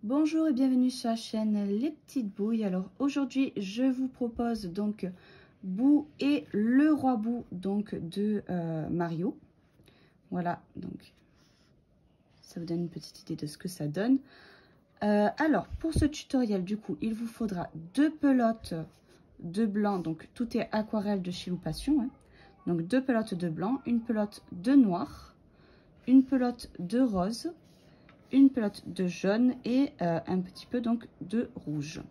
Bonjour et bienvenue sur la chaîne Les Petites Bouilles. Alors aujourd'hui je vous propose donc Boo et le roi Boo donc de Mario. Voilà, donc ça vous donne une petite idée de ce que ça donne. Alors pour ce tutoriel du coup il vous faudra 2 pelotes de blanc, donc tout est aquarelle de chez Loupation, hein. Donc 2 pelotes de blanc, une pelote de noir, une pelote de rose, une pelote de jaune et un petit peu donc de rouge.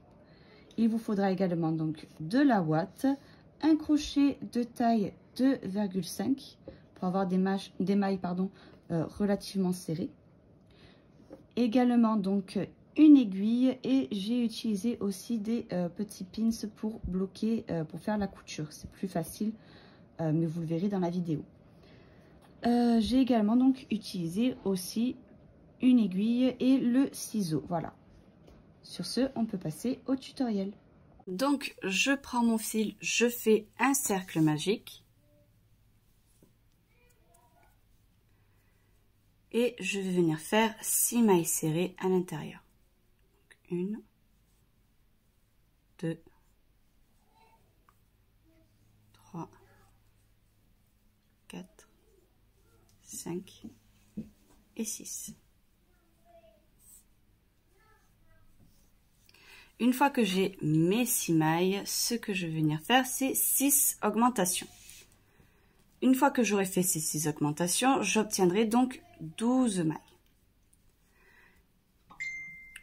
Il vous faudra également donc de la ouate, un crochet de taille 2,5 pour avoir des mailles relativement serrées. Également donc une aiguille et j'ai utilisé aussi des petits pins pour bloquer, pour faire la couture. C'est plus facile, mais vous le verrez dans la vidéo. J'ai également donc utilisé aussi une aiguille et le ciseau. Voilà. Sur ce, on peut passer au tutoriel. Donc, je prends mon fil, je fais un cercle magique. Et je vais venir faire 6 mailles serrées à l'intérieur. 1, 2, 3, 4, 5 et 6. Une fois que j'ai mes 6 mailles, ce que je vais venir faire, c'est 6 augmentations. Une fois que j'aurai fait ces 6 augmentations, j'obtiendrai donc 12 mailles.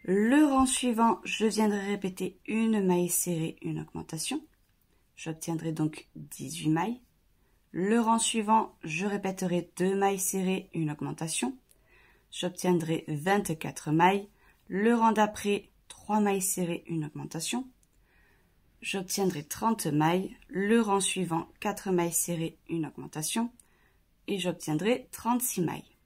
Le rang suivant, je viendrai répéter une maille serrée, une augmentation. J'obtiendrai donc 18 mailles. Le rang suivant, je répéterai 2 mailles serrées, une augmentation. J'obtiendrai 24 mailles. Le rang d'après, 3 mailles serrées, une augmentation. J'obtiendrai 30 mailles. Le rang suivant, 4 mailles serrées, une augmentation. Et j'obtiendrai 36 mailles.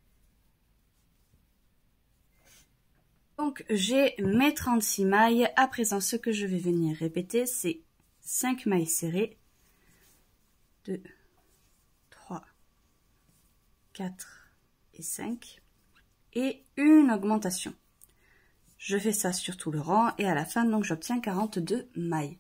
Donc, j'ai mes 36 mailles. À présent, ce que je vais venir répéter, c'est 5 mailles serrées. 2, 3, 4 et 5. Et une augmentation. Je fais ça sur tout le rang et à la fin, donc j'obtiens 42 mailles.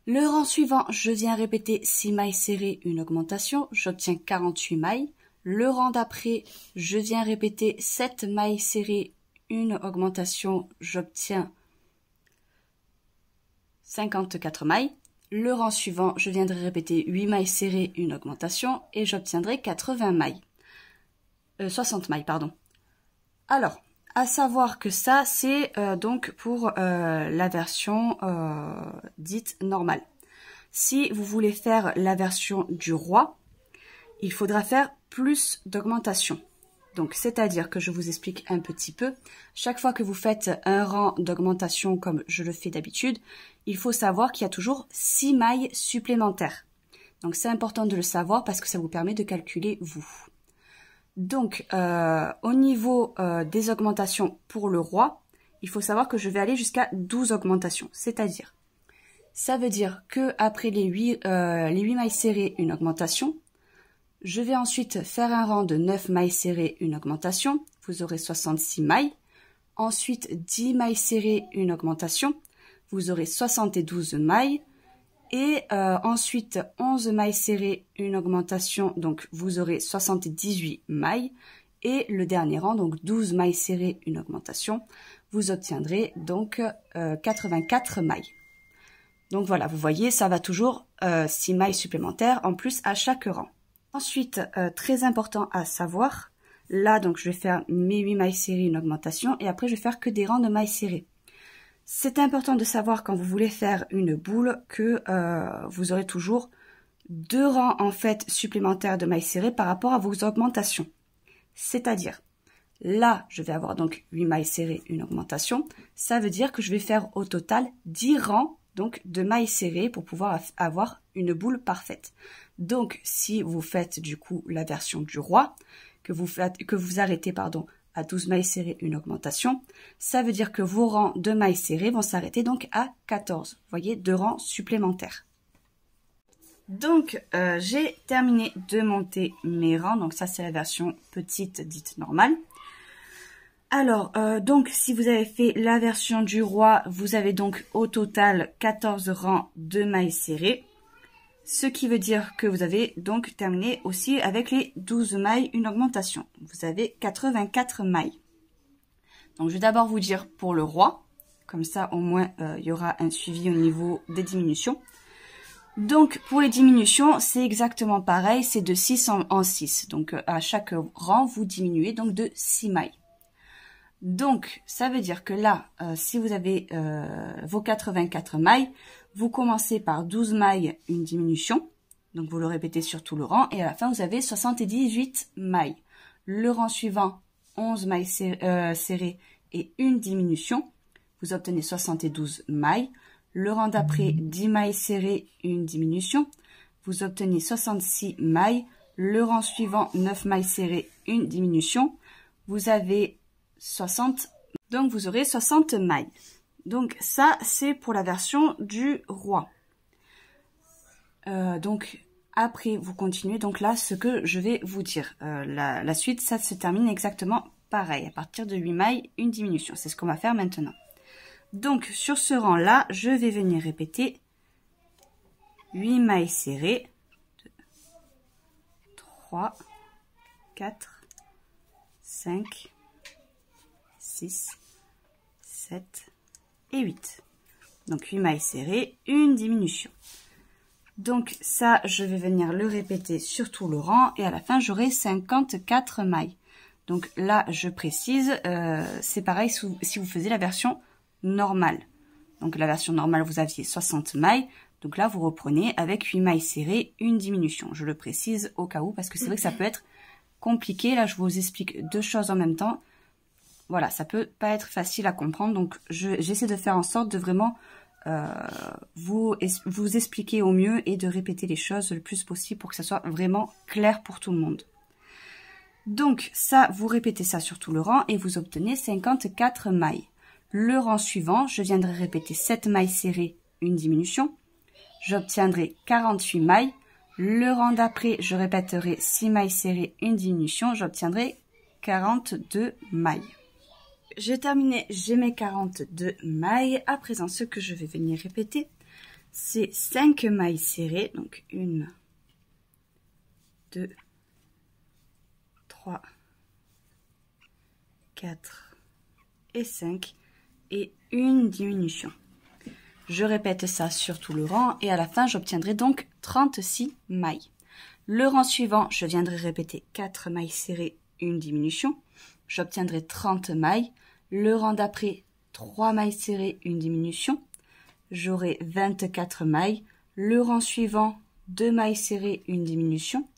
Le rang suivant, je viens répéter 6 mailles serrées, une augmentation, j'obtiens 48 mailles. Le rang d'après, je viens répéter 7 mailles serrées, une augmentation, j'obtiens 54 mailles. Le rang suivant, je viendrai répéter 8 mailles serrées, une augmentation et j'obtiendrai 80 mailles. 60 mailles, pardon. Alors, à savoir que ça, c'est donc pour la version dite normale. Si vous voulez faire la version du roi, il faudra faire plus d'augmentation. Donc, c'est-à-dire que je vous explique un petit peu. Chaque fois que vous faites un rang d'augmentation comme je le fais d'habitude, il faut savoir qu'il y a toujours 6 mailles supplémentaires. Donc, c'est important de le savoir parce que ça vous permet de calculer vous. Donc, au niveau des augmentations pour le roi, il faut savoir que je vais aller jusqu'à 12 augmentations. C'est-à-dire, ça veut dire que après les 8 mailles serrées, une augmentation. Je vais ensuite faire un rang de 9 mailles serrées, une augmentation. Vous aurez 66 mailles. Ensuite, 10 mailles serrées, une augmentation. Vous aurez 72 mailles. Et ensuite, 11 mailles serrées, une augmentation, donc vous aurez 78 mailles. Et le dernier rang, donc 12 mailles serrées, une augmentation, vous obtiendrez donc 84 mailles. Donc voilà, vous voyez, ça va toujours 6 mailles supplémentaires en plus à chaque rang. Ensuite, très important à savoir, là donc je vais faire mes 8 mailles serrées, une augmentation, et après je vais faire que des rangs de mailles serrées. C'est important de savoir quand vous voulez faire une boule que vous aurez toujours 2 rangs en fait supplémentaires de mailles serrées par rapport à vos augmentations. C'est-à-dire, là, je vais avoir donc 8 mailles serrées, une augmentation. Ça veut dire que je vais faire au total 10 rangs donc de mailles serrées pour pouvoir avoir une boule parfaite. Donc, si vous faites du coup la version du roi, que vous arrêtez à 12 mailles serrées, une augmentation, ça veut dire que vos rangs de mailles serrées vont s'arrêter donc à 14. Vous voyez, 2 rangs supplémentaires. Donc, j'ai terminé de monter mes rangs. Donc ça, c'est la version petite dite normale. Alors, donc, si vous avez fait la version du roi, vous avez donc au total 14 rangs de mailles serrées. Ce qui veut dire que vous avez donc terminé aussi avec les 12 mailles, une augmentation. Vous avez 84 mailles. Donc, je vais d'abord vous dire pour le roi. Comme ça, au moins, il y aura un suivi au niveau des diminutions. Donc, pour les diminutions, c'est exactement pareil. C'est de 6 en 6. Donc, à chaque rang, vous diminuez donc de 6 mailles. Donc, ça veut dire que là, si vous avez vos 84 mailles, vous commencez par 12 mailles, une diminution. Donc, vous le répétez sur tout le rang. Et à la fin, vous avez 78 mailles. Le rang suivant, 11 mailles serrées et une diminution. Vous obtenez 72 mailles. Le rang d'après, 10 mailles serrées, une diminution. Vous obtenez 66 mailles. Le rang suivant, 9 mailles serrées, une diminution. Vous avez 60, donc vous aurez 60 mailles. Donc ça, c'est pour la version du roi. Donc après, vous continuez. Donc là, ce que je vais vous dire. La suite, ça se termine exactement pareil. À partir de 8 mailles, une diminution. C'est ce qu'on va faire maintenant. Donc sur ce rang-là, je vais venir répéter 8 mailles serrées. 2, 3, 4, 5, 6, 7 et 8. Donc 8 mailles serrées, une diminution. Donc ça, je vais venir le répéter sur tout le rang et à la fin, j'aurai 54 mailles. Donc là, je précise, c'est pareil si vous faisiez la version normale. Donc la version normale, vous aviez 60 mailles. Donc là, vous reprenez avec 8 mailles serrées, une diminution. Je le précise au cas où parce que c'est vrai que ça peut être compliqué. Là, je vous explique deux choses en même temps. Voilà, ça peut pas être facile à comprendre, donc j'essaie de faire en sorte de vraiment vous expliquer au mieux et de répéter les choses le plus possible pour que ça soit vraiment clair pour tout le monde. Donc ça, vous répétez ça sur tout le rang et vous obtenez 54 mailles. Le rang suivant, je viendrai répéter 7 mailles serrées, une diminution. J'obtiendrai 48 mailles. Le rang d'après, je répéterai 6 mailles serrées, une diminution. J'obtiendrai 42 mailles. J'ai terminé, j'ai mes 42 mailles. À présent, ce que je vais venir répéter, c'est 5 mailles serrées. Donc 1, 2, 3, 4 et 5 et une diminution. Je répète ça sur tout le rang et à la fin, j'obtiendrai donc 36 mailles. Le rang suivant, je viendrai répéter 4 mailles serrées, une diminution. J'obtiendrai 30 mailles. Le rang d'après, 3 mailles serrées, une diminution. J'aurai 24 mailles. Le rang suivant, 2 mailles serrées, une diminution.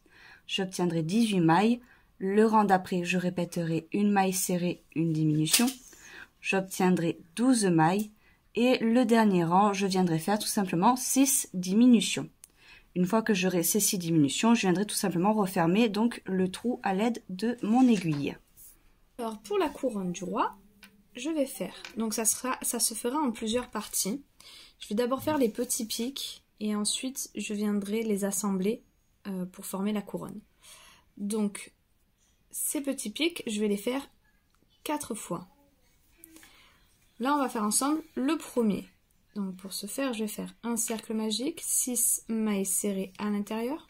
J'obtiendrai 18 mailles. Le rang d'après, je répéterai une maille serrée, une diminution. J'obtiendrai 12 mailles. Et le dernier rang, je viendrai faire tout simplement 6 diminutions. Une fois que j'aurai ces 6 diminutions, je viendrai tout simplement refermer donc le trou à l'aide de mon aiguille. Alors pour la couronne du roi, je vais faire, donc ça se fera en plusieurs parties. Je vais d'abord faire les petits pics et ensuite je viendrai les assembler pour former la couronne. Donc ces petits pics, je vais les faire 4 fois. Là on va faire ensemble le premier. Donc pour ce faire, je vais faire un cercle magique, 6 mailles serrées à l'intérieur,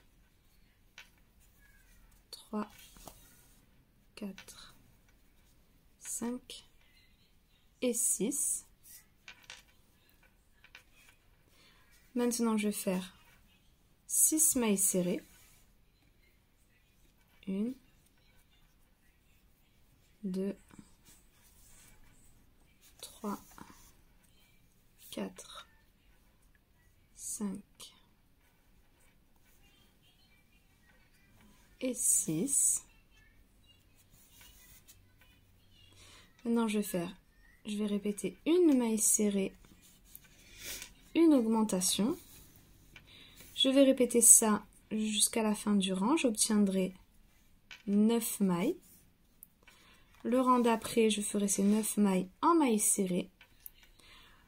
3, 4, 5 et 6. Maintenant, je vais faire 6 mailles serrées. 1, 2, 3, 4, 5 et 6. Maintenant, je vais répéter une maille serrée, une augmentation. Je vais répéter ça jusqu'à la fin du rang. J'obtiendrai 9 mailles. Le rang d'après, je ferai ces 9 mailles en mailles serrées.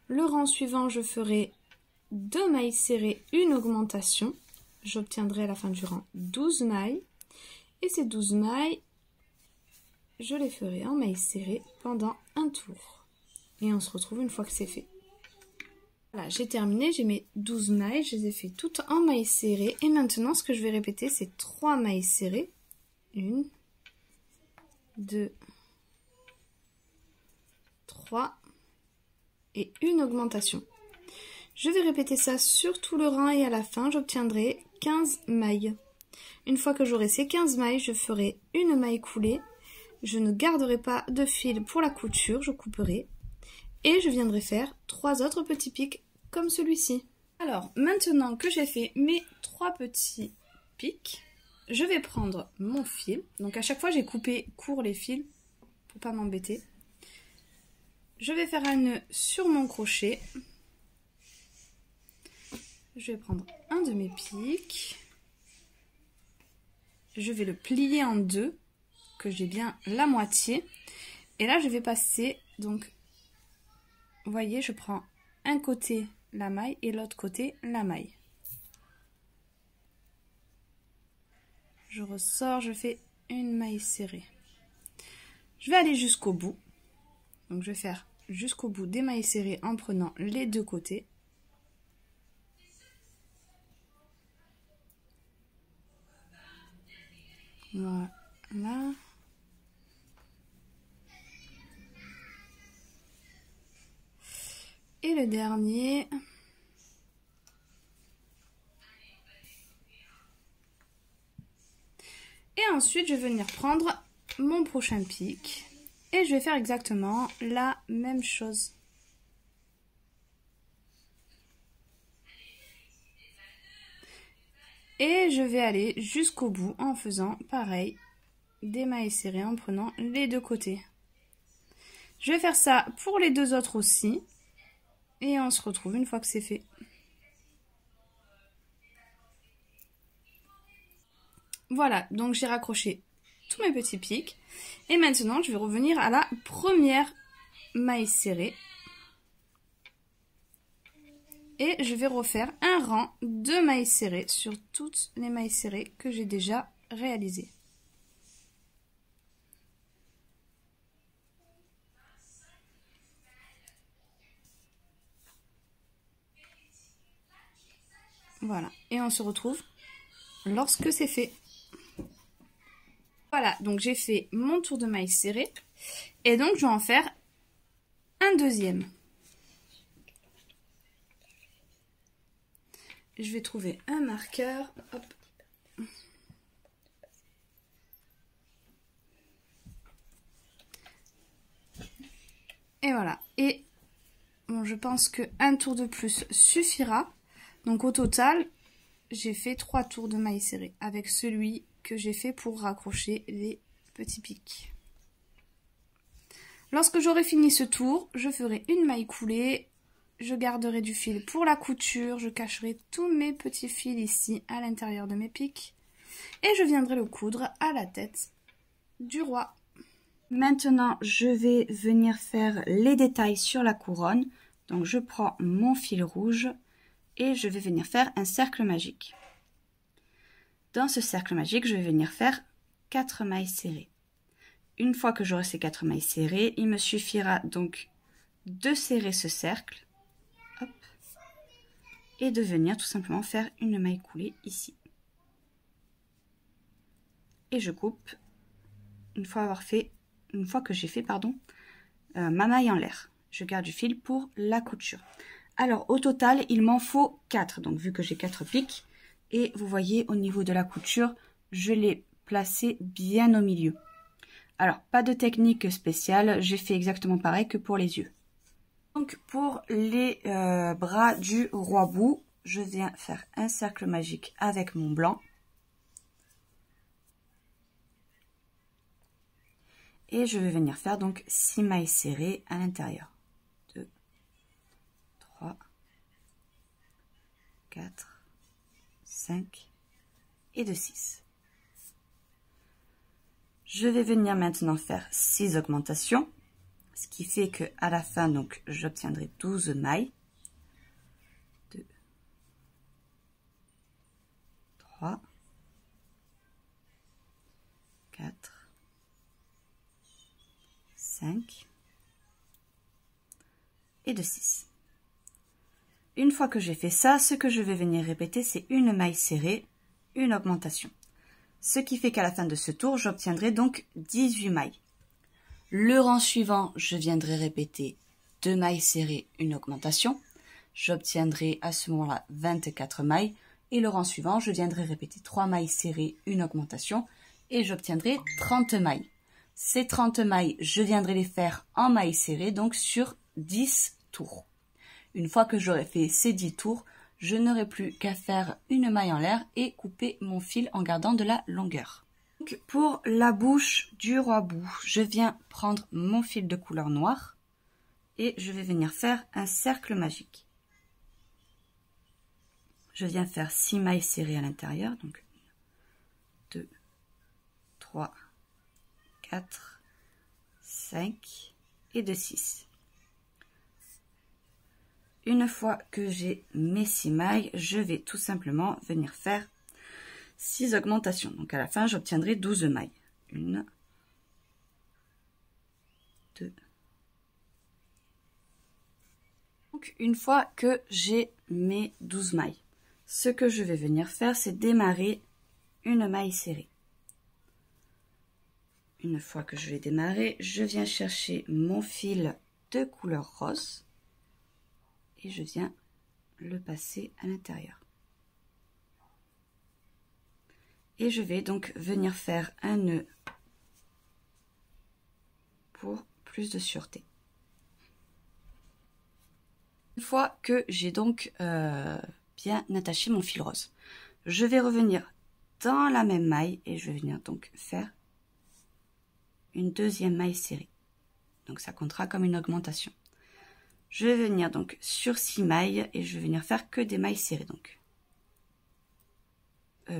Le rang suivant, je ferai 2 mailles serrées, une augmentation. J'obtiendrai à la fin du rang 12 mailles. Et ces 12 mailles, je les ferai en mailles serrées pendant un tour. Et on se retrouve une fois que c'est fait. Voilà, j'ai terminé, j'ai mes 12 mailles, je les ai fait toutes en mailles serrées. Et maintenant, ce que je vais répéter, c'est 3 mailles serrées. 1, 2, 3 et une augmentation. Je vais répéter ça sur tout le rang et à la fin, j'obtiendrai 15 mailles. Une fois que j'aurai ces 15 mailles, je ferai une maille coulée. Je ne garderai pas de fil pour la couture, je couperai. Et je viendrai faire 3 autres petits pics comme celui-ci. Alors, maintenant que j'ai fait mes 3 petits pics, je vais prendre mon fil. Donc à chaque fois, j'ai coupé court les fils pour pas m'embêter. Je vais faire un nœud sur mon crochet. Je vais prendre un de mes pics. Je vais le plier en deux, que j'ai bien la moitié. Et là, je vais passer, donc, vous voyez, je prends un côté la maille et l'autre côté la maille. Je ressors, je fais une maille serrée. Je vais aller jusqu'au bout. Donc, je vais faire jusqu'au bout des mailles serrées en prenant les deux côtés. Voilà. Et le dernier. Et ensuite, je vais venir prendre mon prochain pic. Et je vais faire exactement la même chose. Et je vais aller jusqu'au bout en faisant pareil, des mailles serrées en prenant les deux côtés. Je vais faire ça pour les deux autres aussi. Et on se retrouve une fois que c'est fait. Voilà, donc j'ai raccroché tous mes petits pics. Et maintenant, je vais revenir à la première maille serrée. Et je vais refaire un rang de mailles serrées sur toutes les mailles serrées que j'ai déjà réalisées. Voilà, et on se retrouve lorsque c'est fait. Voilà, donc j'ai fait mon tour de mailles serrées. Et donc je vais en faire un deuxième. Je vais trouver un marqueur. Hop. Et voilà. Et bon, je pense qu'un tour de plus suffira. Donc au total, j'ai fait 3 tours de mailles serrées avec celui que j'ai fait pour raccrocher les petits pics. Lorsque j'aurai fini ce tour, je ferai une maille coulée. Je garderai du fil pour la couture. Je cacherai tous mes petits fils ici à l'intérieur de mes pics. Et je viendrai le coudre à la tête du roi. Maintenant, je vais venir faire les détails sur la couronne. Donc, je prends mon fil rouge et je vais venir faire un cercle magique. Dans ce cercle magique, je vais venir faire 4 mailles serrées. Une fois que j'aurai ces 4 mailles serrées, il me suffira donc de serrer ce cercle. Hop, et de venir tout simplement faire une maille coulée ici. Et je coupe une fois que j'ai fait ma maille en l'air. Je garde du fil pour la couture. Alors au total, il m'en faut 4. Donc vu que j'ai 4 pics, et vous voyez au niveau de la couture, je l'ai placé bien au milieu. Alors pas de technique spéciale, j'ai fait exactement pareil que pour les yeux. Donc pour les bras du roi bout, je viens faire un cercle magique avec mon blanc. Et je vais venir faire donc 6 mailles serrées à l'intérieur. 2, 3, 4, 5 et de 6. Je vais venir maintenant faire 6 augmentations. Ce qui fait que à la fin, donc, j'obtiendrai 12 mailles. 2, 3, 4, 5 et de 6. Une fois que j'ai fait ça, ce que je vais venir répéter, c'est une maille serrée, une augmentation. Ce qui fait qu'à la fin de ce tour, j'obtiendrai donc 18 mailles. Le rang suivant, je viendrai répéter 2 mailles serrées, une augmentation. J'obtiendrai à ce moment-là 24 mailles. Et le rang suivant, je viendrai répéter 3 mailles serrées, une augmentation. Et j'obtiendrai 30 mailles. Ces 30 mailles, je viendrai les faire en mailles serrées, donc sur 10 tours. Une fois que j'aurai fait ces 10 tours, je n'aurai plus qu'à faire une maille en l'air et couper mon fil en gardant de la longueur. Donc pour la bouche du roi bout, je viens prendre mon fil de couleur noire et je vais venir faire un cercle magique. Je viens faire 6 mailles serrées à l'intérieur, donc 2, 3, 4, 5 et de 6. Une fois que j'ai mes 6 mailles, je vais tout simplement venir faire 6 augmentations. Donc à la fin, j'obtiendrai 12 mailles. 1, 2. Donc une fois que j'ai mes 12 mailles, ce que je vais venir faire, c'est démarrer une maille serrée. Une fois que je l'ai démarré, je viens chercher mon fil de couleur rose et je viens le passer à l'intérieur. Et je vais donc venir faire un nœud pour plus de sûreté. Une fois que j'ai donc bien attaché mon fil rose, je vais revenir dans la même maille et je vais venir donc faire une deuxième maille serrée. Donc ça comptera comme une augmentation. Je vais venir donc sur 6 mailles et je vais venir faire que des mailles serrées. Donc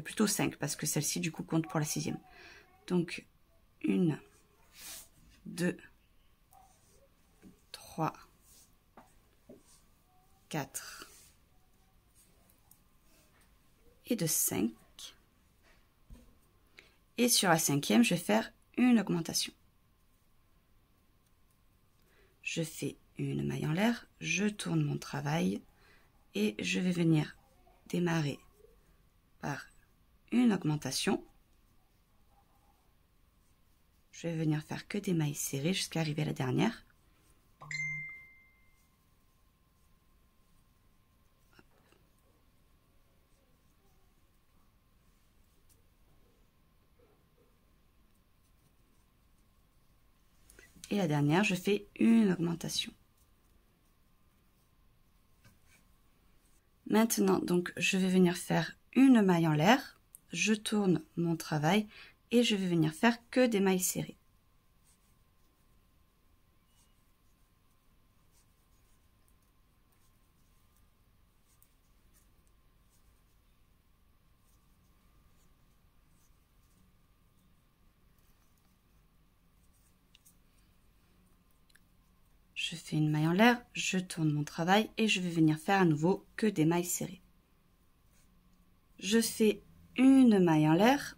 plutôt 5 parce que celle-ci du coup compte pour la 6e. Donc 1, 2, 3, 4 et de 5. Et sur la 5e, je vais faire une augmentation. Je fais une maille en l'air, je tourne mon travail et je vais venir démarrer par une augmentation. Je vais venir faire que des mailles serrées jusqu'à arriver à la dernière. Et la dernière, je fais une augmentation. Maintenant, donc, je vais venir faire une maille en l'air, je tourne mon travail et je vais venir faire que des mailles serrées. Je fais une maille en l'air, je tourne mon travail et je vais venir faire à nouveau que des mailles serrées. Je fais une maille en l'air,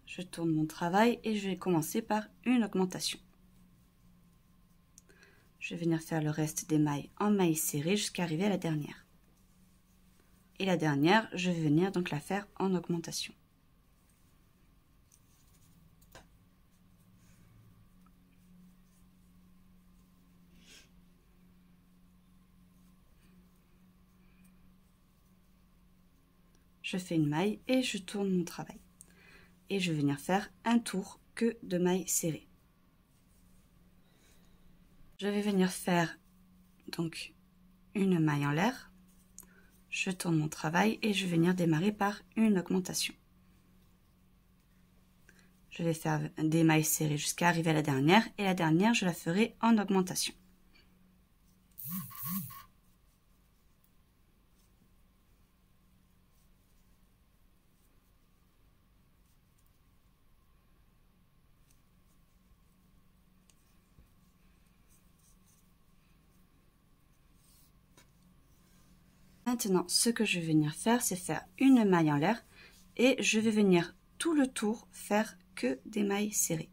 je tourne mon travail et je vais commencer par une augmentation. Je vais venir faire le reste des mailles en mailles serrées jusqu'à arriver à la dernière. Et la dernière, je vais venir donc la faire en augmentation. Je fais une maille et je tourne mon travail. Et je vais venir faire un tour que de mailles serrées. Je vais venir faire donc une maille en l'air. Je tourne mon travail et je vais venir démarrer par une augmentation. Je vais faire des mailles serrées jusqu'à arriver à la dernière et la dernière je la ferai en augmentation. Maintenant, ce que je vais venir faire, c'est faire une maille en l'air et je vais venir tout le tour faire que des mailles serrées.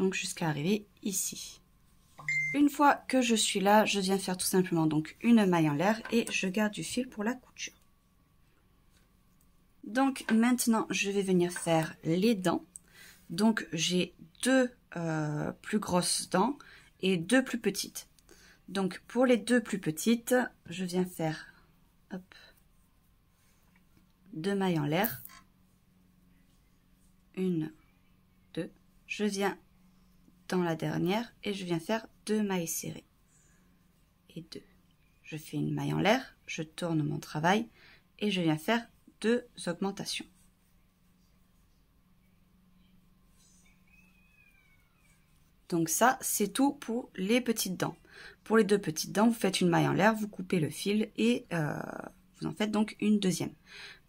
donc jusqu'à arriver ici. Une fois que je suis là, je viens faire tout simplement donc une maille en l'air et je garde du fil pour la couture. Donc maintenant, je vais venir faire les dents. Donc j'ai deux plus grosses dents et deux plus petites. Donc pour les deux plus petites, je viens faire hop, deux mailles en l'air. Une, deux. Je viens dans la dernière et je viens faire deux mailles serrées. Et deux. Je fais une maille en l'air, je tourne mon travail et je viens faire deux augmentations. Donc ça, c'est tout pour les petites dents. Pour les deux petites dents, vous faites une maille en l'air, vous coupez le fil et vous en faites donc une deuxième.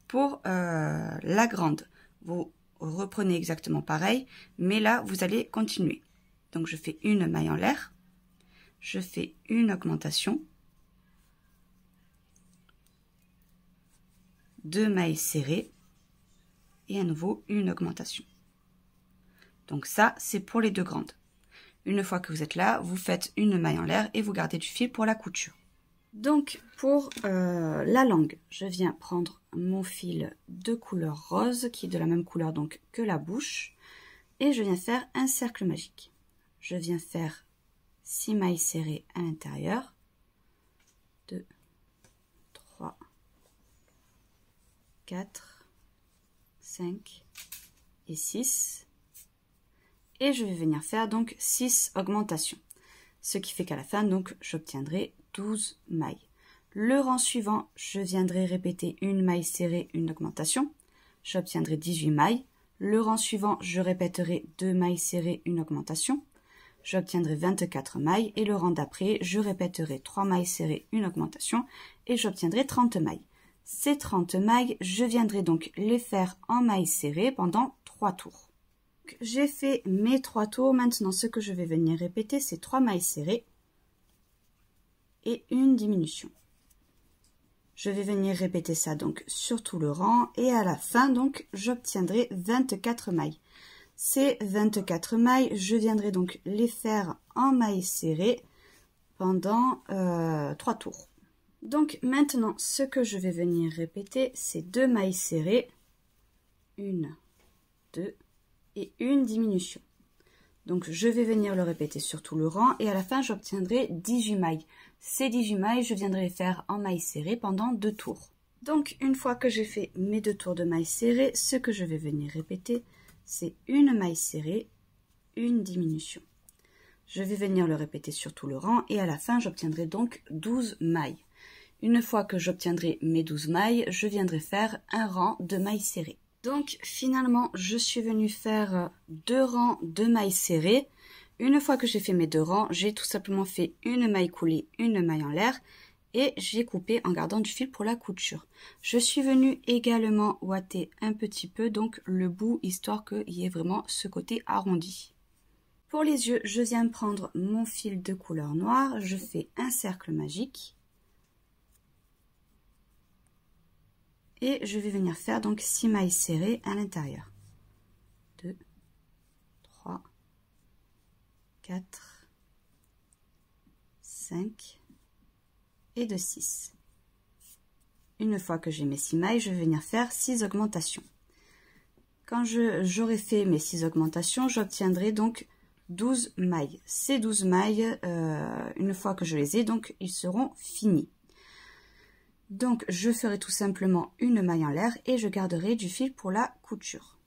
Pour la grande, vous reprenez exactement pareil, mais là, vous allez continuer. Donc je fais une maille en l'air, je fais une augmentation, deux mailles serrées et à nouveau une augmentation. Donc ça, c'est pour les deux grandes. Une fois que vous êtes là, vous faites une maille en l'air et vous gardez du fil pour la couture. Donc pour la langue, je viens prendre mon fil de couleur rose qui est de la même couleur donc que la bouche et je viens faire un cercle magique. Je viens faire 6 mailles serrées à l'intérieur, 2, 3, 4, 5 et 6. Et je vais venir faire donc 6 augmentations. Ce qui fait qu'à la fin, donc, j'obtiendrai 12 mailles. Le rang suivant, je viendrai répéter une maille serrée, une augmentation. J'obtiendrai 18 mailles. Le rang suivant, je répéterai 2 mailles serrées, une augmentation. J'obtiendrai 24 mailles. Et le rang d'après, je répéterai 3 mailles serrées, une augmentation. Et j'obtiendrai 30 mailles. Ces 30 mailles, je viendrai donc les faire en mailles serrées pendant 3 tours. J'ai fait mes 3 tours. Maintenant, ce que je vais venir répéter, c'est 3 mailles serrées et une diminution. Je vais venir répéter ça donc sur tout le rang et à la fin, donc, j'obtiendrai 24 mailles. Ces 24 mailles, je viendrai donc les faire en mailles serrées pendant 3 tours. Donc maintenant, ce que je vais venir répéter, c'est 2 mailles serrées, 1, 2 et une diminution. Donc je vais venir le répéter sur tout le rang et à la fin j'obtiendrai 18 mailles. Ces 18 mailles, je viendrai les faire en mailles serrées pendant 2 tours. Donc une fois que j'ai fait mes 2 tours de mailles serrées, ce que je vais venir répéter, c'est une maille serrée, une diminution. Je vais venir le répéter sur tout le rang et à la fin j'obtiendrai donc 12 mailles. Une fois que j'obtiendrai mes 12 mailles, je viendrai faire un rang de mailles serrées. Donc finalement, je suis venue faire 2 rangs de mailles serrées. Une fois que j'ai fait mes 2 rangs, j'ai tout simplement fait une maille coulée, une maille en l'air et j'ai coupé en gardant du fil pour la couture. Je suis venue également ouater un petit peu donc le bout histoire qu'il y ait vraiment ce côté arrondi. Pour les yeux, je viens prendre mon fil de couleur noire, je fais un cercle magique. Et je vais venir faire donc 6 mailles serrées à l'intérieur. 2, 3, 4, 5 et de 6. Une fois que j'ai mes 6 mailles, je vais venir faire 6 augmentations. Quand j'aurai fait mes 6 augmentations, j'obtiendrai donc 12 mailles. Ces 12 mailles, une fois que je les ai, donc ils seront finis. Donc je ferai tout simplement une maille en l'air et je garderai du fil pour la couture.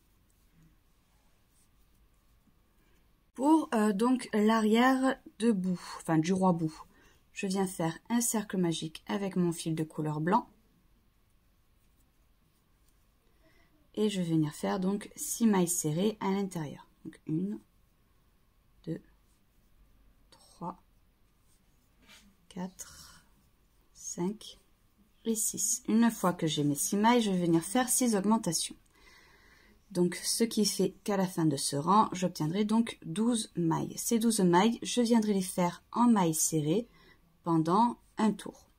Pour donc l'arrière de bout, enfin du roi bout, je viens faire un cercle magique avec mon fil de couleur blanc. Et je vais venir faire donc 6 mailles serrées à l'intérieur. Donc 1, 2, 3, 4, 5 et 6. Une fois que j'ai mes 6 mailles, je vais venir faire 6 augmentations. Donc ce qui fait qu'à la fin de ce rang, j'obtiendrai donc 12 mailles. Ces 12 mailles, je viendrai les faire en mailles serrées pendant un tour.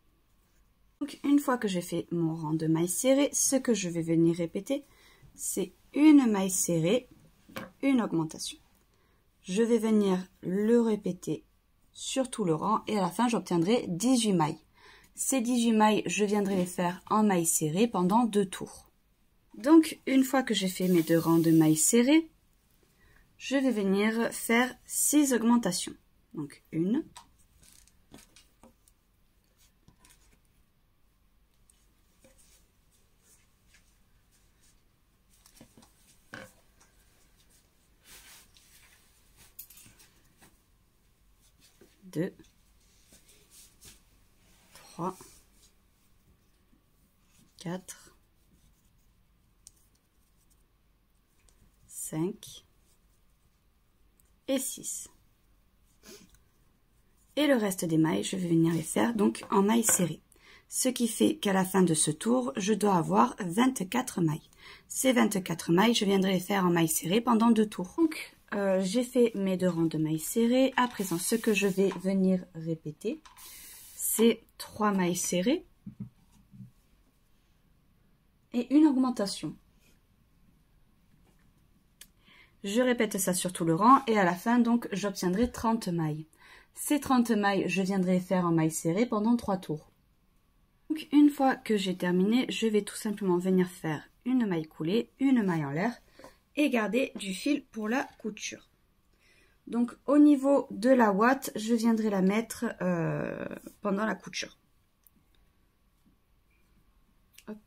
Donc une fois que j'ai fait mon rang de mailles serrées, ce que je vais venir répéter, c'est une maille serrée, une augmentation. je vais venir le répéter sur tout le rang et à la fin j'obtiendrai 18 mailles. Ces 18 mailles, je viendrai les faire en mailles serrées pendant 2 tours. Donc une fois que j'ai fait mes 2 rangs de mailles serrées, je vais venir faire 6 augmentations. Donc 1, 2, 3, 4, 5 et 6. Et le reste des mailles, je vais venir les faire donc en mailles serrées. Ce qui fait qu'à la fin de ce tour, je dois avoir 24 mailles. Ces 24 mailles, je viendrai les faire en mailles serrées pendant 2 tours. Donc, j'ai fait mes 2 rangs de mailles serrées. À présent, ce que je vais venir répéter, c'est 3 mailles serrées et une augmentation. Je répète ça sur tout le rang et à la fin, donc, j'obtiendrai 30 mailles. Ces 30 mailles, je viendrai les faire en mailles serrées pendant 3 tours. Donc, une fois que j'ai terminé, je vais tout simplement venir faire une maille coulée, une maille en l'air et garder du fil pour la couture. Donc, au niveau de la ouate, je viendrai la mettre pendant la couture. Hop.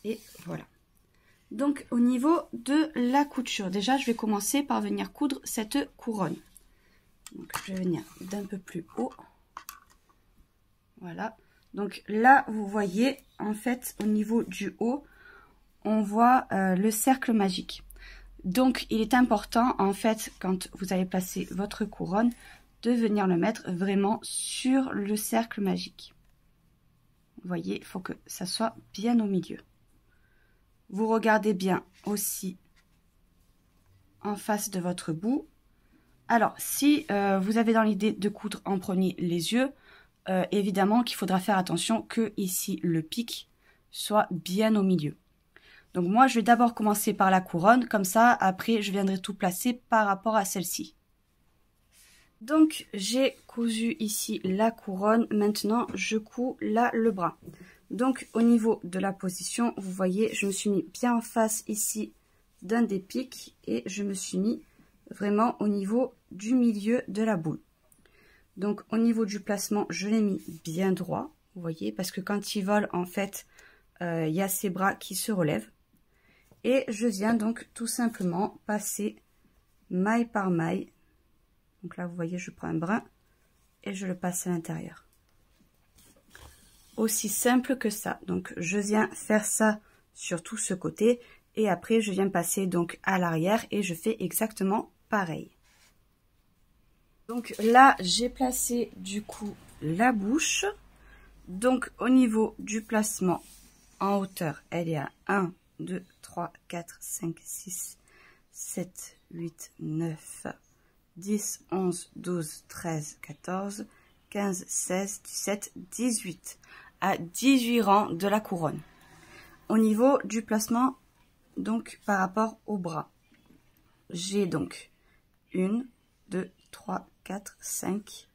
Et voilà. Donc, au niveau de la couture, déjà, je vais commencer par venir coudre cette couronne. Donc, je vais venir d'un peu plus haut. Voilà. Donc là, vous voyez, en fait, au niveau du haut, on voit le cercle magique. Donc, il est important, en fait, quand vous allez placer votre couronne, de venir le mettre vraiment sur le cercle magique. Vous voyez, il faut que ça soit bien au milieu. Vous regardez bien aussi en face de votre bout. Alors, si vous avez dans l'idée de coudre en premier les yeux, évidemment qu'il faudra faire attention que ici le pic soit bien au milieu. Donc moi, je vais d'abord commencer par la couronne, comme ça, après, je viendrai tout placer par rapport à celle-ci. Donc, j'ai cousu ici la couronne. Maintenant, je couds là le bras. Donc, au niveau de la position, vous voyez, je me suis mis bien en face ici d'un des pics et je me suis mis vraiment au niveau du milieu de la boule. Donc, au niveau du placement, je l'ai mis bien droit, vous voyez, parce que quand il vole, en fait, il y a ses bras qui se relèvent. Et je viens donc tout simplement passer maille par maille. Donc là, vous voyez, je prends un brin et je le passe à l'intérieur. Aussi simple que ça. Donc, je viens faire ça sur tout ce côté. Et après, je viens passer donc à l'arrière et je fais exactement pareil. Donc là, j'ai placé du coup la bouche. Donc, au niveau du placement en hauteur, elle est à 1, 2, 3, 4, 5, 6, 7, 8, 9, 10, 11, 12, 13, 14, 15, 16, 17, 18. À 18 rangs de la couronne. Au niveau du placement, donc par rapport au bras, j'ai donc 1, 2, 3, 4, 5,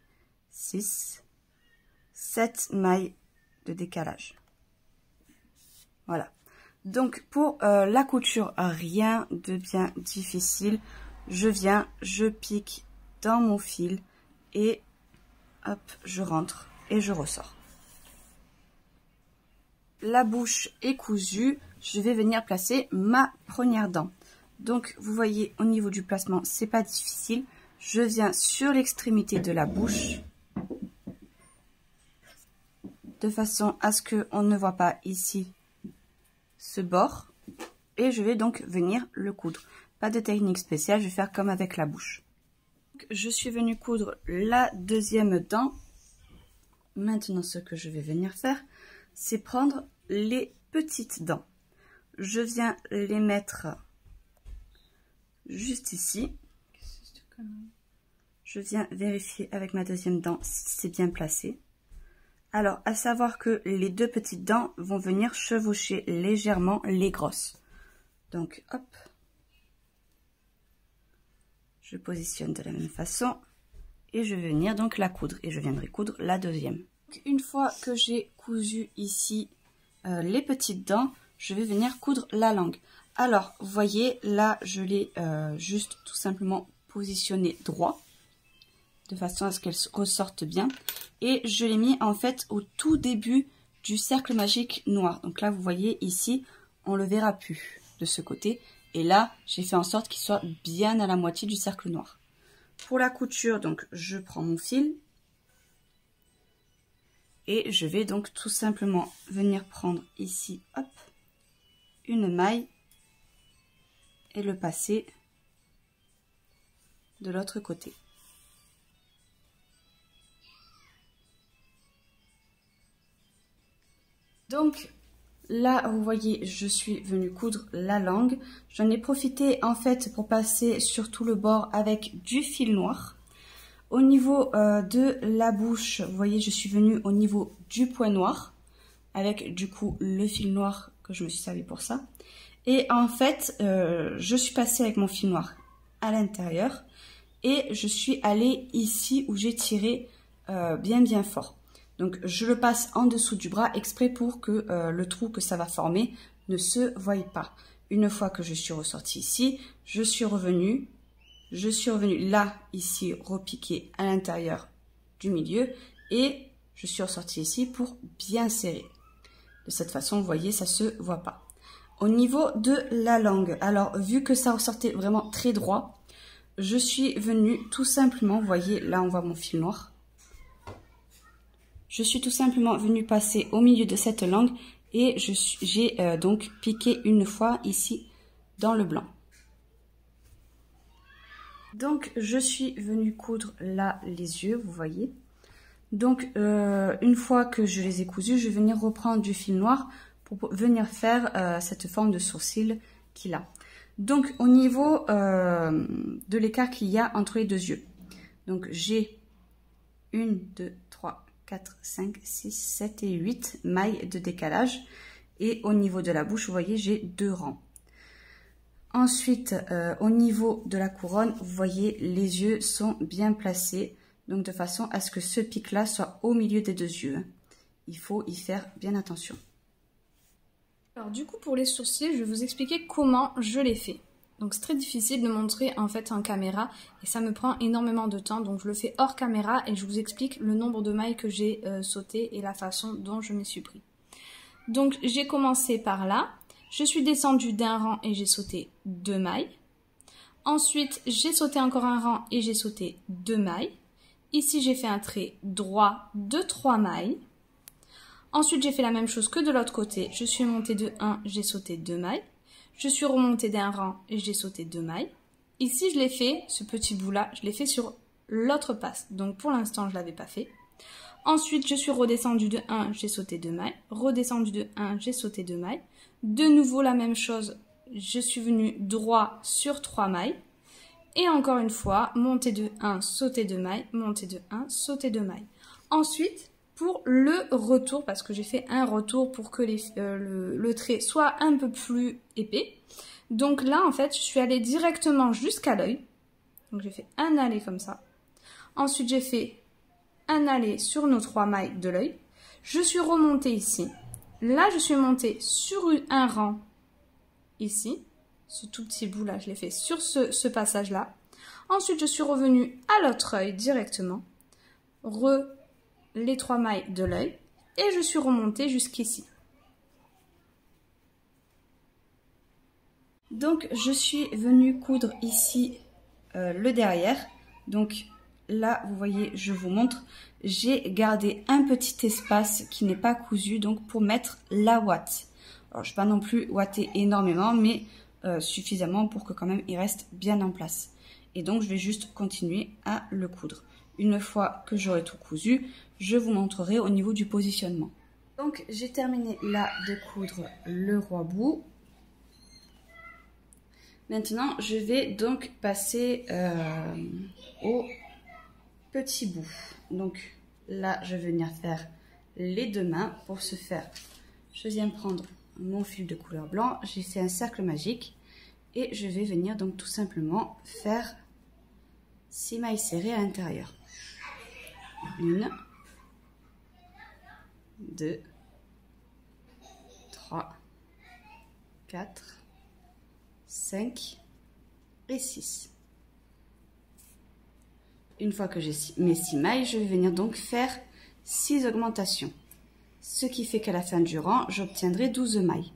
6, 7 mailles de décalage. Voilà. Donc pour la couture, rien de bien difficile. Je viens, je pique dans mon fil et hop, je rentre et je ressors. La bouche est cousue, je vais venir placer ma première dent. Donc vous voyez au niveau du placement, c'est pas difficile. Je viens sur l'extrémité de la bouche de façon à ce qu'on ne voit pas ici ce bord et je vais donc venir le coudre. Pas de technique spéciale, je vais faire comme avec la bouche. Je suis venue coudre la deuxième dent. Maintenant, ce que je vais venir faire, c'est prendre les petites dents. Je viens les mettre juste ici. Je viens vérifier avec ma deuxième dent si c'est bien placé. Alors, à savoir que les deux petites dents vont venir chevaucher légèrement les grosses. Donc, hop. Je positionne de la même façon et je vais venir donc la coudre et je viendrai coudre la deuxième. Donc, une fois que j'ai cousu ici les petites dents, je vais venir coudre la langue. Alors, vous voyez, là, je l'ai juste tout simplement positionné droit, de façon à ce qu'elle ressorte bien. Et je l'ai mis en fait au tout début du cercle magique noir. Donc là, vous voyez ici, on le verra plus de ce côté. Et là, j'ai fait en sorte qu'il soit bien à la moitié du cercle noir. Pour la couture, donc, je prends mon fil. Et je vais donc tout simplement venir prendre ici, hop, une maille et le passer de l'autre côté. Donc là, vous voyez, je suis venue coudre la langue. J'en ai profité en fait pour passer sur tout le bord avec du fil noir. Au niveau de la bouche, vous voyez, je suis venue au niveau du point noir avec du coup le fil noir que je me suis servi pour ça. Et en fait, je suis passée avec mon fil noir à l'intérieur et je suis allée ici où j'ai tiré bien fort. Donc je le passe en dessous du bras exprès pour que le trou que ça va former ne se voie pas. Une fois que je suis ressortie ici, je suis revenue là, ici, repiquer à l'intérieur du milieu et je suis ressortie ici pour bien serrer. De cette façon, vous voyez, ça se voit pas. Au niveau de la langue, alors vu que ça ressortait vraiment très droit, je suis venue tout simplement, vous voyez, là on voit mon fil noir. Je suis tout simplement venue passer au milieu de cette langue et j'ai donc piqué une fois ici dans le blanc. Donc je suis venue coudre là les yeux, vous voyez. Donc une fois que je les ai cousus, je vais venir reprendre du fil noir pour venir faire cette forme de sourcil qu'il a. Donc au niveau de l'écart qu'il y a entre les deux yeux. Donc j'ai 1, 2, 3, 4, 5, 6, 7 et 8 mailles de décalage. Et au niveau de la bouche, vous voyez, j'ai 2 rangs. Ensuite, au niveau de la couronne, vous voyez, les yeux sont bien placés. Donc, de façon à ce que ce pic-là soit au milieu des deux yeux. Il faut y faire bien attention. Alors, du coup, pour les sourcils, je vais vous expliquer comment je les fais. Donc, c'est très difficile de montrer en fait en caméra et ça me prend énormément de temps. Donc, je le fais hors caméra et je vous explique le nombre de mailles que j'ai sauté et la façon dont je m'y suis pris. Donc, j'ai commencé par là. Je suis descendue d'un rang et j'ai sauté 2 mailles. Ensuite, j'ai sauté encore un rang et j'ai sauté 2 mailles. Ici, j'ai fait un trait droit de 3 mailles. Ensuite, j'ai fait la même chose que de l'autre côté. Je suis montée de 1, j'ai sauté 2 mailles. Je suis remontée d'un rang et j'ai sauté 2 mailles. Ici, je l'ai fait, ce petit bout-là, je l'ai fait sur l'autre passe. Donc, pour l'instant, je ne l'avais pas fait. Ensuite, je suis redescendue de 1, j'ai sauté 2 mailles. Redescendue de 1, j'ai sauté 2 mailles. De nouveau, la même chose. Je suis venue droit sur 3 mailles. Et encore une fois, monter de 1, sauter 2 mailles. Monter de 1, sauter 2 mailles. Ensuite, pour le retour, parce que j'ai fait un retour pour que le trait soit un peu plus épais. Donc là, en fait, je suis allée directement jusqu'à l'œil. Donc j'ai fait un aller comme ça. Ensuite, j'ai fait un aller sur nos 3 mailles de l'œil. Je suis remontée ici. Là, je suis montée sur un rang ici. Ce tout petit bout là, je l'ai fait sur ce passage là. Ensuite, je suis revenue à l'autre œil directement. Les 3 mailles de l'œil. Et je suis remontée jusqu'ici. Donc, je suis venue coudre ici le derrière. Donc, là, vous voyez, je vous montre. J'ai gardé un petit espace qui n'est pas cousu, donc pour mettre la ouate. Alors, je ne vais pas non plus ouater énormément, mais suffisamment pour que quand même il reste bien en place. Et donc, je vais juste continuer à le coudre. Une fois que j'aurai tout cousu, je vous montrerai au niveau du positionnement. Donc, j'ai terminé là de coudre le roi-bout. Maintenant, je vais donc passer au petit bout. Donc là, je vais venir faire les 2 mains. Pour ce faire, je viens prendre mon fil de couleur blanc. J'ai fait un cercle magique et je vais venir donc tout simplement faire 6 mailles serrées à l'intérieur. 1, 2, 3, 4, 5 et 6. Une fois que j'ai mes 6 mailles, je vais venir donc faire 6 augmentations. Ce qui fait qu'à la fin du rang, j'obtiendrai 12 mailles.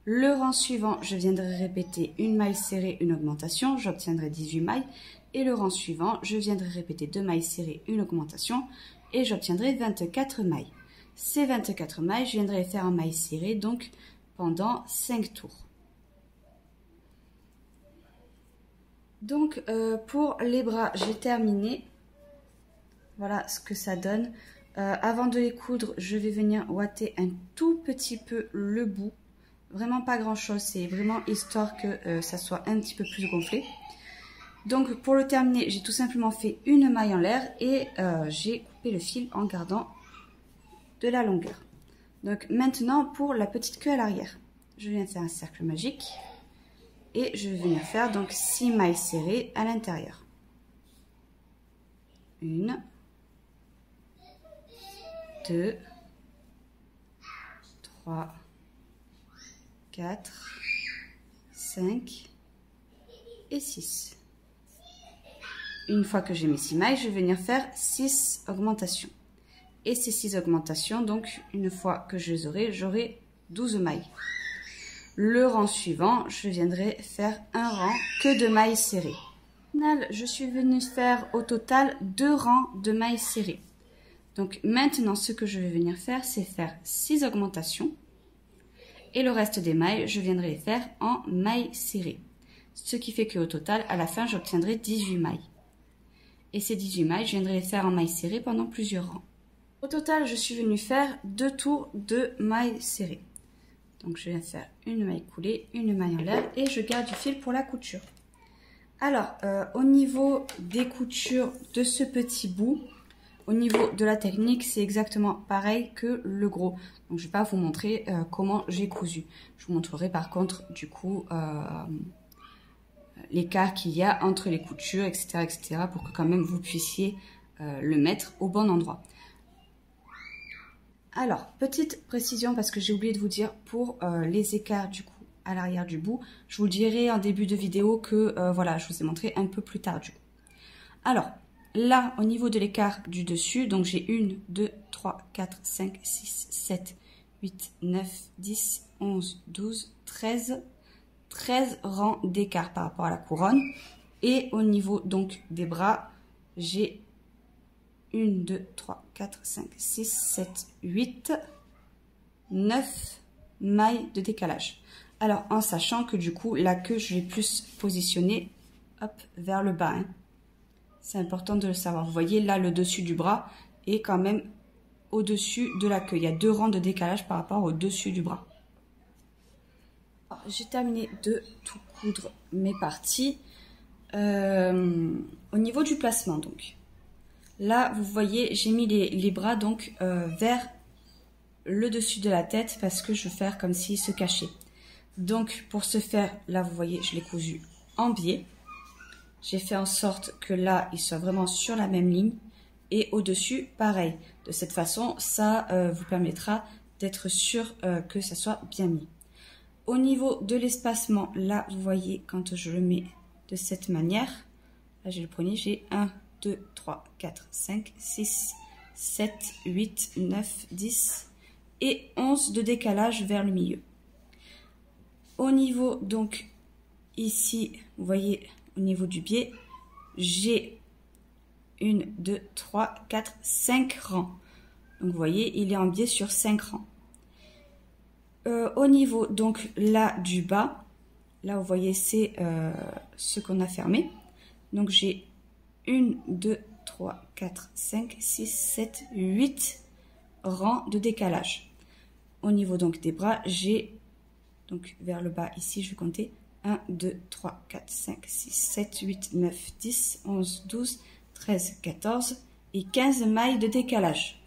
Le rang suivant, je viendrai répéter une maille serrée, une augmentation, j'obtiendrai 18 mailles. Et le rang suivant, je viendrai répéter 2 mailles serrées, une augmentation, et j'obtiendrai 24 mailles. Ces 24 mailles, je viendrai les faire en mailles serrées, donc pendant 5 tours. Donc pour les bras, j'ai terminé. Voilà ce que ça donne. Avant de les coudre, je vais venir ouater un tout petit peu le bout. Vraiment pas grand chose, c'est vraiment histoire que ça soit un petit peu plus gonflé. Donc pour le terminer, j'ai tout simplement fait une maille en l'air et j'ai coupé le fil en gardant de la longueur. Donc maintenant pour la petite queue à l'arrière, je viens faire un cercle magique et je vais venir faire donc 6 mailles serrées à l'intérieur. 1, 2, 3, 4, 5 et 6. Une fois que j'ai mes 6 mailles, je vais venir faire 6 augmentations. Et ces 6 augmentations, donc une fois que je les aurai, j'aurai 12 mailles. Le rang suivant, je viendrai faire un rang que de mailles serrées. Au final, je suis venue faire au total 2 rangs de mailles serrées. Donc maintenant, ce que je vais venir faire, c'est faire 6 augmentations. Et le reste des mailles, je viendrai les faire en mailles serrées. Ce qui fait qu'au total, à la fin, j'obtiendrai 18 mailles. Et ces 18 mailles, je viendrai les faire en mailles serrées pendant plusieurs rangs. Au total, je suis venue faire 2 tours de mailles serrées. Donc je viens faire une maille coulée, une maille en l'air et je garde du fil pour la couture. Alors, au niveau des coutures de ce petit bout, au niveau de la technique, c'est exactement pareil que le gros. Donc je ne vais pas vous montrer comment j'ai cousu. Je vous montrerai par contre du coup l'écart qu'il y a entre les coutures, etc., pour que quand même vous puissiez le mettre au bon endroit. Alors, petite précision parce que j'ai oublié de vous dire pour les écarts du coup à l'arrière du bout. Je vous le dirai en début de vidéo que voilà, je vous ai montré un peu plus tard du coup. Alors, là, au niveau de l'écart du dessus, donc j'ai 1, 2, 3, 4, 5, 6, 7, 8, 9, 10, 11, 12, 13 rangs d'écart par rapport à la couronne. Et au niveau donc des bras, j'ai 1, 2, 3, 4, 5, 6, 7, 8, 9 mailles de décalage. Alors, en sachant que du coup, la queue, je vais plus positionner hop, vers le bas. Hein. C'est important de le savoir. Vous voyez, là, le dessus du bras est quand même au-dessus de la queue. Il y a 2 rangs de décalage par rapport au dessus du bras. J'ai terminé de tout coudre mes parties. Au niveau du placement, donc. Là, vous voyez, j'ai mis les bras donc vers le dessus de la tête parce que je veux faire comme s'ils se cachaient. Donc, pour ce faire, là, vous voyez, je l'ai cousu en biais. J'ai fait en sorte que là, il soit vraiment sur la même ligne. Et au-dessus, pareil. De cette façon, ça vous permettra d'être sûr que ça soit bien mis. Au niveau de l'espacement, là, vous voyez, quand je le mets de cette manière, là, j'ai le poignet, j'ai 1, 2, 3, 4, 5, 6, 7, 8, 9, 10 et 11 de décalage vers le milieu. Au niveau, donc, ici, vous voyez, au niveau du biais, j'ai 1, 2, 3, 4, 5 rangs. Donc, vous voyez, il est en biais sur 5 rangs. Au niveau, donc, là, du bas, là, vous voyez, c'est ce qu'on a fermé. Donc, j'ai 1, 2, 3, 4, 5, 6, 7, 8 rangs de décalage. Au niveau, donc, des bras, j'ai, donc, vers le bas, ici, je vais compter 1, 2, 3, 4, 5, 6, 7, 8, 9, 10, 11, 12, 13, 14 et 15 mailles de décalage.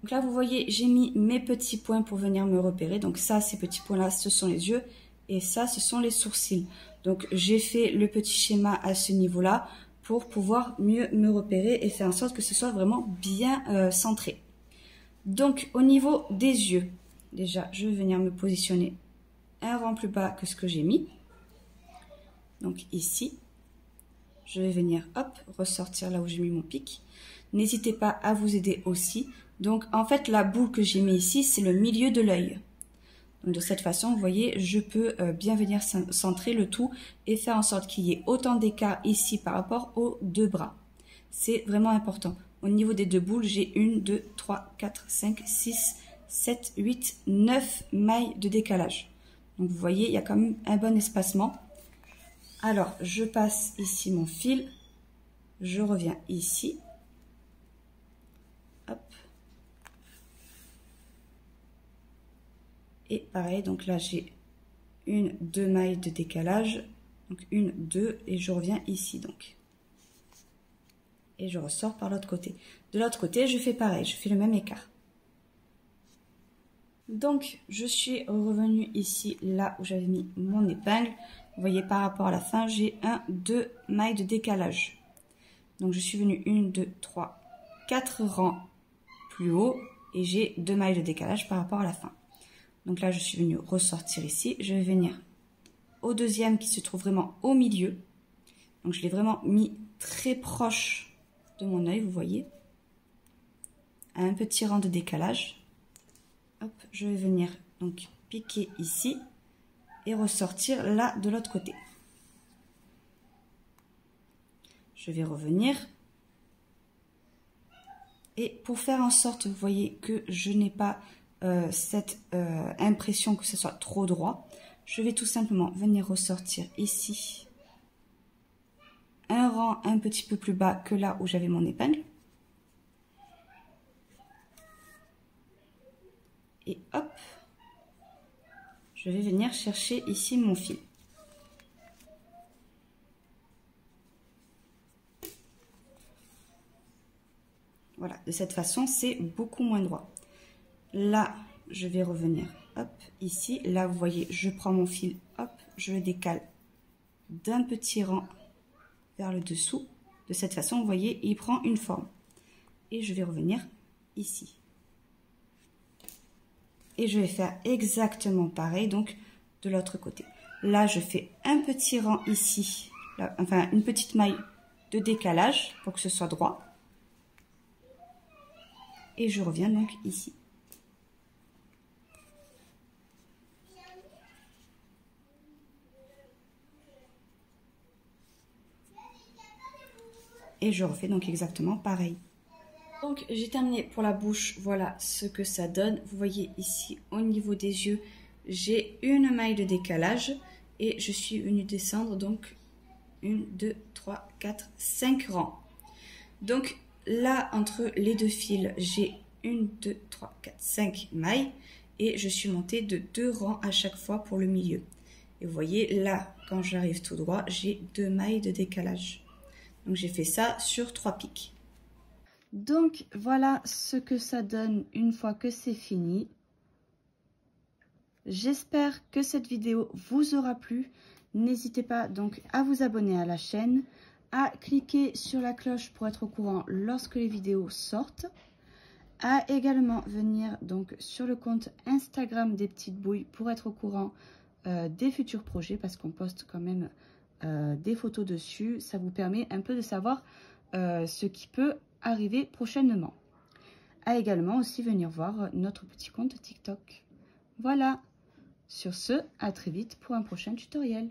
Donc là, vous voyez, j'ai mis mes petits points pour venir me repérer. Donc ça, ces petits points-là, ce sont les yeux. Et ça, ce sont les sourcils. Donc j'ai fait le petit schéma à ce niveau-là pour pouvoir mieux me repérer et faire en sorte que ce soit vraiment bien centré. Donc au niveau des yeux, déjà je vais venir me positionner un rang plus bas que ce que j'ai mis. Donc ici, je vais venir hop, ressortir là où j'ai mis mon pic. N'hésitez pas à vous aider aussi. Donc en fait la boule que j'ai mis ici, c'est le milieu de l'œil. Donc de cette façon, vous voyez, je peux bien venir centrer le tout et faire en sorte qu'il y ait autant d'écart ici par rapport aux deux bras. C'est vraiment important. Au niveau des deux boules, j'ai 1, 2, 3, 4, 5, 6, 7, 8, 9 mailles de décalage. Donc vous voyez, il y a quand même un bon espacement. Alors, je passe ici mon fil. Je reviens ici. Hop. Et pareil, donc là j'ai 1, 2 mailles de décalage, donc 1, 2 et je reviens ici donc. Et je ressors par l'autre côté. De l'autre côté, je fais pareil, je fais le même écart. Donc je suis revenue ici, là où j'avais mis mon épingle. Vous voyez par rapport à la fin, j'ai 1, 2 mailles de décalage. Donc je suis venue 1, 2, 3, 4 rangs plus haut et j'ai 2 mailles de décalage par rapport à la fin. Donc là, je suis venue ressortir ici. Je vais venir au deuxième qui se trouve vraiment au milieu. Donc je l'ai vraiment mis très proche de mon œil, vous voyez. Un petit rang de décalage. Hop, je vais venir donc piquer ici et ressortir là de l'autre côté. Je vais revenir. Et pour faire en sorte, vous voyez, que je n'ai pas cette impression que ce soit trop droit, je vais tout simplement venir ressortir ici un rang un petit peu plus bas que là où j'avais mon épingle. Et hop, je vais venir chercher ici mon fil. Voilà, de cette façon, c'est beaucoup moins droit. Là, je vais revenir, hop, ici. Là, vous voyez, je prends mon fil, hop, je le décale d'un petit rang vers le dessous. De cette façon, vous voyez, il prend une forme. Et je vais revenir ici. Et je vais faire exactement pareil, donc, de l'autre côté. Là, je fais un petit rang ici, là, enfin, une petite maille de décalage pour que ce soit droit. Et je reviens donc ici. Et je refais donc exactement pareil. Donc j'ai terminé pour la bouche, voilà ce que ça donne. Vous voyez ici au niveau des yeux, j'ai une maille de décalage et je suis venue descendre donc 1, 2, 3, 4, 5 rangs. Donc là entre les deux fils, j'ai 1, 2, 3, 4, 5 mailles et je suis montée de 2 rangs à chaque fois pour le milieu. Et vous voyez là, quand j'arrive tout droit, j'ai 2 mailles de décalage. Donc j'ai fait ça sur 3 pics. Donc voilà ce que ça donne une fois que c'est fini. J'espère que cette vidéo vous aura plu. N'hésitez pas donc à vous abonner à la chaîne, à cliquer sur la cloche pour être au courant lorsque les vidéos sortent, à également venir donc sur le compte Instagram des Petites Bouilles pour être au courant des futurs projets parce qu'on poste quand même des photos dessus. Ça vous permet un peu de savoir ce qui peut arriver prochainement. À également aussi venir voir notre petit compte TikTok. Voilà, sur ce, à très vite pour un prochain tutoriel.